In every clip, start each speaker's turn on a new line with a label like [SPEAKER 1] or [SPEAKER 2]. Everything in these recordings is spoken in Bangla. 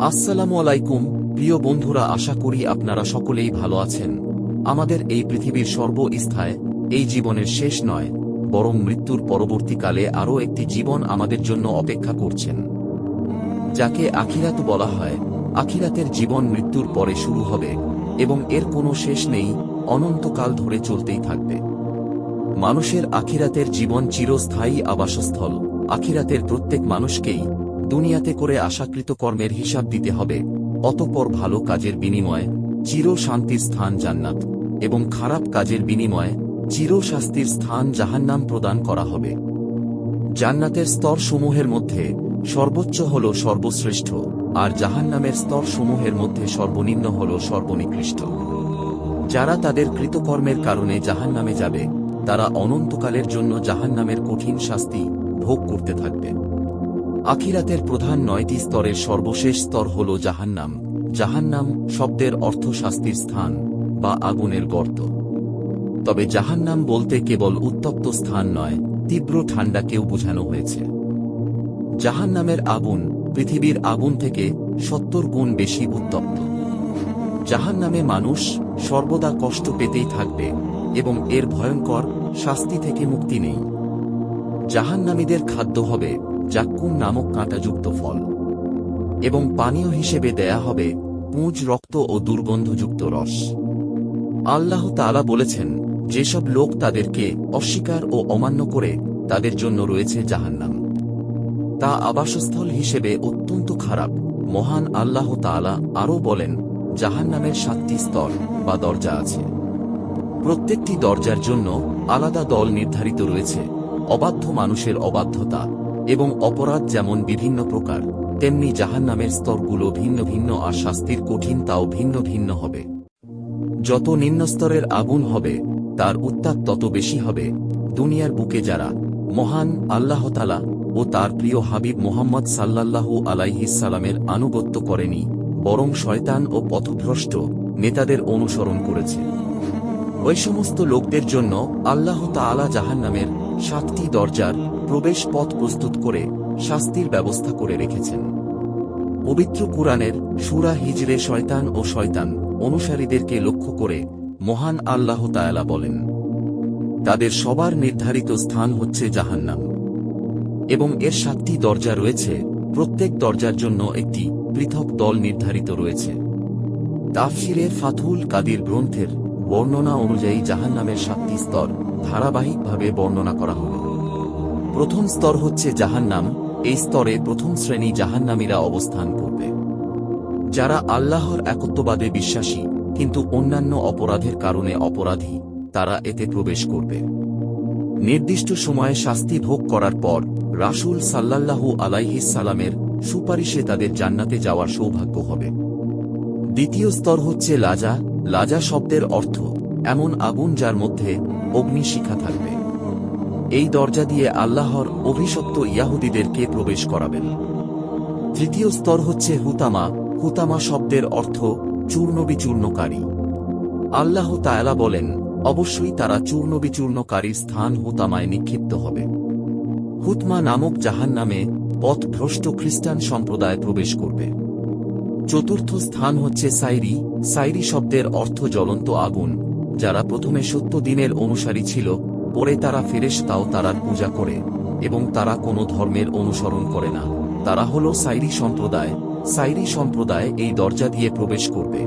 [SPEAKER 1] আসসালামু আলাইকুম প্রিয় বন্ধুরা, আশা করি আপনারা সকলেই ভালো আছেন। আমাদের এই পৃথিবীর সর্বস্থায় এই জীবনের শেষ নয়, বরং মৃত্যুর পরবর্তীকালে আরও একটি জীবন আমাদের জন্য অপেক্ষা করছেন, যাকে আখিরাত বলা হয়। আখিরাতের জীবন মৃত্যুর পরে শুরু হবে এবং এর কোনো শেষ নেই, অনন্তকাল ধরে চলতেই থাকবে। মানুষের আখিরাতের জীবন চিরস্থায়ী আবাসস্থল। আখিরাতের প্রত্যেক মানুষকেই দুনিয়াতে করে আশাকৃত কর্মের হিসাব দিতে হবে, অতঃপর ভালো কাজের বিনিময়ে চির শান্তির স্থান জান্নাত এবং খারাপ কাজের বিনিময়ে চির শাস্তির স্থান জাহান্নাম প্রদান করা হবে। জান্নাতের স্তরসমূহের মধ্যে সর্বোচ্চ হল সর্বশ্রেষ্ঠ, আর জাহান্নামের স্তরসমূহের মধ্যে সর্বনিম্ন হল সর্বনিকৃষ্ট। যারা তাদের কৃতকর্মের কারণে জাহান্নামে যাবে, তারা অনন্তকালের জন্য জাহান্নামের কঠিন শাস্তি ভোগ করতে থাকবে। আখিরাতের প্রধান 9টি স্তরের সর্বশেষ স্তর হল জাহান্নাম। জাহান্নাম শব্দের অর্থ শাস্তির স্থান বা আগুনের গর্ত। তবে জাহান্নাম বলতে কেবল উত্তপ্ত স্থান নয়, তীব্র ঠান্ডাকেও বোঝানো হয়েছে। জাহান্নামের আগুন পৃথিবীর আগুন থেকে 70 গুণ বেশি উত্তপ্ত। জাহান্নামে মানুষ সর্বদা কষ্ট পেতেই থাকবে এবং এর ভয়ঙ্কর শাস্তি থেকে মুক্তি নেই। জাহান্নামীদের খাদ্য হবে জাক্কুম নামক কাঁটাযুক্ত ফল, এবং পানীয় হিসেবে দেয়া হবে পুঁজ, রক্ত ও দুর্গন্ধযুক্ত রস। আল্লাহ তাআলা বলেছেন, যেসব লোক তাদেরকে অস্বীকার ও অমান্য করে, তাদের জন্য রয়েছে জাহান্নাম, তা আবাসস্থল হিসেবে অত্যন্ত খারাপ। মহান আল্লাহ তাআলা আরও বলেন, জাহান্নামের 7টি স্তর বা দরজা আছে। প্রত্যেকটি দরজার জন্য আলাদা দল নির্ধারিত রয়েছে। অবাধ্য মানুষের অবাধ্যতা এবং অপরাধ যেমন বিভিন্ন প্রকার, তেমনি জাহান্নামের স্তরগুলো ভিন্ন ভিন্ন, আর শাস্তির কঠিনতাও ভিন্ন ভিন্ন হবে। যত নিম্নস্তরের আগুন হবে, তার উত্তাপ তত বেশি হবে। দুনিয়ার বুকে যারা মহান আল্লাহ তাআলা ও তার প্রিয় হাবিব মুহাম্মদ সাল্লাল্লাহু আলাইহিস সালামের আনুগত্য করেনি, বরং শয়তান ও পথভ্রষ্ট নেতাদের অনুসরণ করেছে, ওই সমস্ত লোকদের জন্য আল্লাহ তাআলা জাহান্নামের 7টি দরজার প্রবেশ পথ প্রস্তুত করে শাস্তির ব্যবস্থা করে রেখেছেন। পবিত্র কুরআনের সূরা হিজরে শয়তান ও শয়তান অনুসারীদেরকে লক্ষ্য করে মহান আল্লাহ তাআলা বলেন, তাদের সবার নির্ধারিত স্থান হচ্ছে জাহান্নাম, এবং এর 7টি দরজা রয়েছে। প্রত্যেক দরজার জন্য একটি পৃথক দল নির্ধারিত রয়েছে। তাফসিরে ফাথুল কাদির গ্রন্থের বর্ণনা অনুযায়ী জাহান্নামের 7টি স্তর ধারাবাহিকভাবে বর্ণনা করা হল। প্রথম স্তর হচ্ছে জাহান্নাম। এই স্তরে প্রথম শ্রেণী জাহান্নামীরা অবস্থান করবে, যারা আল্লাহর একত্ববাদে বিশ্বাসী কিন্তু অন্যান্য অপরাধের কারণে অপরাধী, তারা এতে প্রবেশ করবে। নির্দিষ্ট সময়ে শাস্তি ভোগ করার পর রাসূল সাল্লাল্লাহু আলাইহিস সালামের সুপারিশে তাদের জান্নাতে যাওয়ার সৌভাগ্য হবে। দ্বিতীয় স্তর হচ্ছে লাজা। লাজা শব্দের অর্থ এমন আগুন যার মধ্যে অগ্নিশিখা থাকবে। এই দরজা দিয়ে আল্লাহর অভিশপ্ত ইয়াহুদীদেরকে প্রবেশ করাবেন। তৃতীয় স্তর হচ্ছে হুতামা। হুতামা শব্দের অর্থ চূর্ণবিচূর্ণকারী। আল্লাহ তাআলা বলেন, অবশ্যই তারা চূর্ণবিচূর্ণকারীর স্থান হুতামায় নিক্ষিপ্ত হবে। হুতমা নামক জাহান্নামে পথভ্রষ্ট খ্রিস্টান সম্প্রদায় প্রবেশ করবে। চতুর্থ স্থান হচ্ছে সাইরি। সাইরি শব্দের অর্থ জ্বলন্ত আগুন। যারা প্রথমে 70 দিনের অনুসারী ছিল, পরে তারা ফেরেশতাও তারার পূজা করে এবং তারা কোনো ধর্মের অনুসরণ করে না, তারা হল সাইরি সম্প্রদায়। সাইরি সম্প্রদায় এই দরজা দিয়ে প্রবেশ করবে।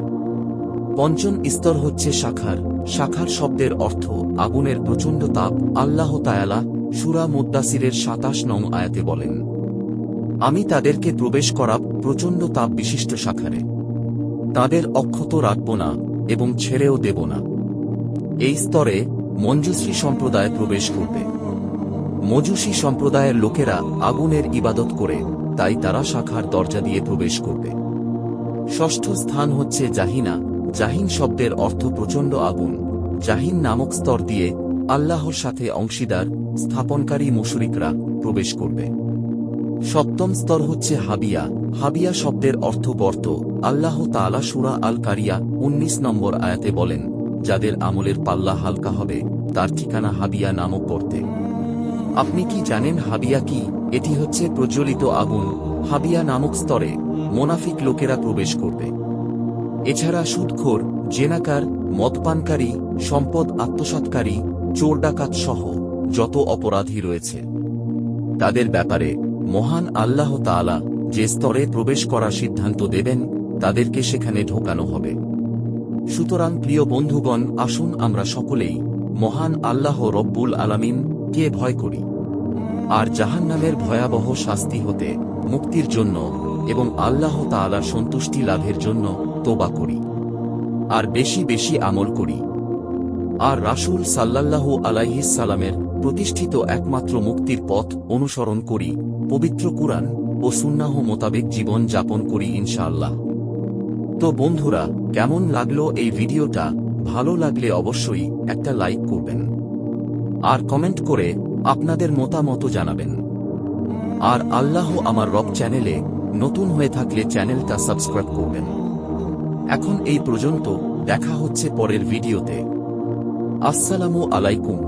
[SPEAKER 1] পঞ্চম স্তর হচ্ছে শাখার। শাখার শব্দের অর্থ আগুনের প্রচণ্ড তাপ। আল্লাহ তাআলা সূরা মুদ্দাসিরের 27 নং আয়াতে বলেন, আমি তাদেরকে প্রবেশ করাব প্রচণ্ড তাপ বিশিষ্ট শাখারে, তাদের অক্ষত রাখব না এবং ছেড়েও দেব না। এই স্তরে মঞ্জুসী সম্প্রদায় প্রবেশ করবে। মজুসী সম্প্রদায়ের লোকেরা আগুনের ইবাদত করে, তাই তারা শাখার দরজা দিয়ে প্রবেশ করবে। ষষ্ঠ স্থান হচ্ছে জাহিনা। জাহিন শব্দের অর্থ প্রচণ্ড আগুন। জাহিন নামক স্তর দিয়ে আল্লাহর সাথে অংশীদার স্থাপনকারী মুশরিকরা প্রবেশ করবে। সপ্তম স্তর হচ্ছে হাবিয়া। হাবিয়া শব্দের অর্থ গর্ত। আল্লাহ তাআলা সূরা আল কারিয়া 19 নম্বর আয়াতে বলেন, যাদের আমলের পাল্লা হালকা হবে, তার ঠিকানা হাবিয়া নামক গর্তে। আপনি কি জানেন হাবিয়া কি? এটি হচ্ছে প্রজ্বলিত আগুন। হাবিয়া নামক স্তরে মোনাফিক লোকেরা প্রবেশ করবে। এছাড়া সুদখোর, জেনাকার, মদপানকারী, সম্পদ আত্মসাৎকারী, চোর ডাকাত সহ যত অপরাধী রয়েছে তাদের ব্যাপারে মহান আল্লাহ তাআলা যে স্তরে প্রবেশ করার সিদ্ধান্ত দেবেন তাদেরকে সেখানে ঢোকানো হবে। সুতরাং প্রিয় বন্ধুগণ, আসুন আমরা সকলেই মহান আল্লাহ রব্বুল আলামিন কে ভয় করি, আর জাহান্নামের ভয়াবহ শাস্তি হতে মুক্তির জন্য এবং আল্লাহ তাআলার সন্তুষ্টি লাভের জন্য তোবা করি, আর বেশি বেশি আমল করি, আর রাসূল সাল্লাল্লাহু আলাইহিস সালামের প্রতিষ্ঠিত একমাত্র মুক্তির পথ অনুসরণ করি, পবিত্র কুরআন ও সুন্নাহ মোতাবেক জীবন যাপন করি ইনশাআল্লাহ। তো বন্ধুরা, কেমন লাগলো এই ভিডিওটা? ভালো লাগলে অবশ্যই একটা লাইক করবেন আর কমেন্ট করে আপনাদের মতামত জানাবেন। আর আল্লাহ আমার রব চ্যানেলে নতুন হয়ে থাকলে চ্যানেলটা সাবস্ক্রাইব করবেন। এখন এই পর্যন্ত, দেখা হচ্ছে পরের ভিডিওতে। আসসালামু আলাইকুম।